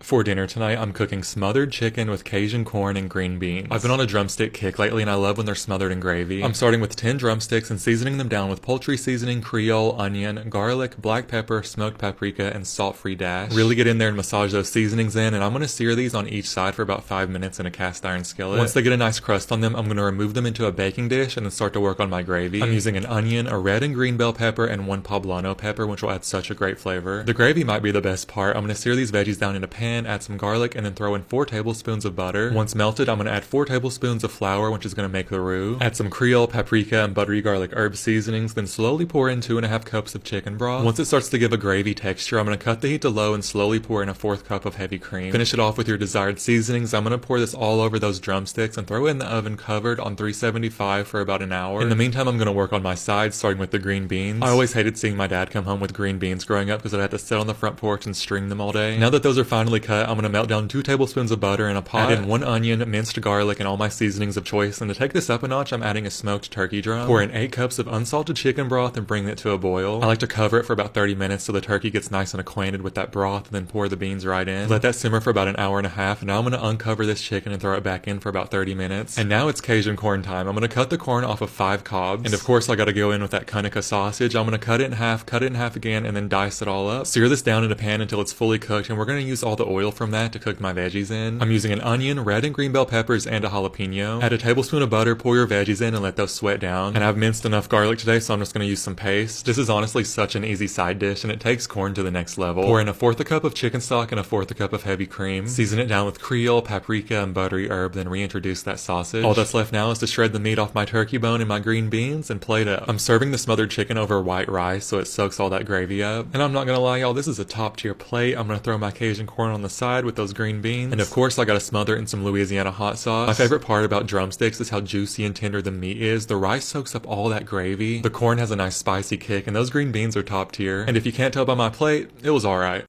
For dinner tonight, I'm cooking smothered chicken with Cajun corn and green beans. I've been on a drumstick kick lately and I love when they're smothered in gravy. I'm starting with 10 drumsticks and seasoning them down with poultry seasoning, Creole, onion, garlic, black pepper, smoked paprika, and salt-free dash. Really get in there and massage those seasonings in, and I'm going to sear these on each side for about 5 minutes in a cast iron skillet. Once they get a nice crust on them, I'm going to remove them into a baking dish and then start to work on my gravy. I'm using an onion, a red and green bell pepper, and 1 poblano pepper, which will add such a great flavor. The gravy might be the best part. I'm going to sear these veggies down in a pan, add some garlic, and then throw in 4 tablespoons of butter. Once melted, I'm going to add 4 tablespoons of flour, which is going to make the roux. Add some Creole, paprika, and buttery garlic herb seasonings, then slowly pour in 2.5 cups of chicken broth. Once it starts to give a gravy texture, I'm going to cut the heat to low and slowly pour in a 1/4 cup of heavy cream. Finish it off with your desired seasonings. I'm going to pour this all over those drumsticks and throw it in the oven covered on 375 for about an hour. In the meantime, I'm going to work on my sides, starting with the green beans. I always hated seeing my dad come home with green beans growing up because I'd have to sit on the front porch and string them all day. Now that those are finally cut, I'm going to melt down 2 tablespoons of butter in a pot, add in 1 onion, minced garlic, and all my seasonings of choice. And to take this up a notch, I'm adding a smoked turkey drum. Pour in 8 cups of unsalted chicken broth and bring it to a boil. I like to cover it for about 30 minutes so the turkey gets nice and acquainted with that broth, and then pour the beans right in. Let that simmer for about an hour and a half, and now I'm going to uncover this chicken and throw it back in for about 30 minutes. And now it's Cajun corn time. I'm going to cut the corn off of 5 cobs. And of course, I got to go in with that Kunica sausage. I'm going to cut it in half again, and then dice it all up. Sear this down in a pan until it's fully cooked, and we're going to use all the oil from that to cook my veggies in. I'm using an onion, red and green bell peppers, and a jalapeno. Add a tablespoon of butter, pour your veggies in, and let those sweat down. And I've minced enough garlic today, so I'm just going to use some paste. This is honestly such an easy side dish, and it takes corn to the next level. Pour in a 1/4 cup of chicken stock and a 1/4 cup of heavy cream. Season it down with Creole, paprika, and buttery herb, then reintroduce that sausage. All that's left now is to shred the meat off my turkey bone and my green beans and plate up. I'm serving the smothered chicken over white rice so it soaks all that gravy up. And I'm not gonna lie, y'all, this is a top tier plate. I'm gonna throw my Cajun corn on the side with those green beans. And of course, I gotta smother it in some Louisiana hot sauce. My favorite part about drumsticks is how juicy and tender the meat is. The rice soaks up all that gravy. The corn has a nice spicy kick, and those green beans are top tier. And if you can't tell by my plate, it was alright.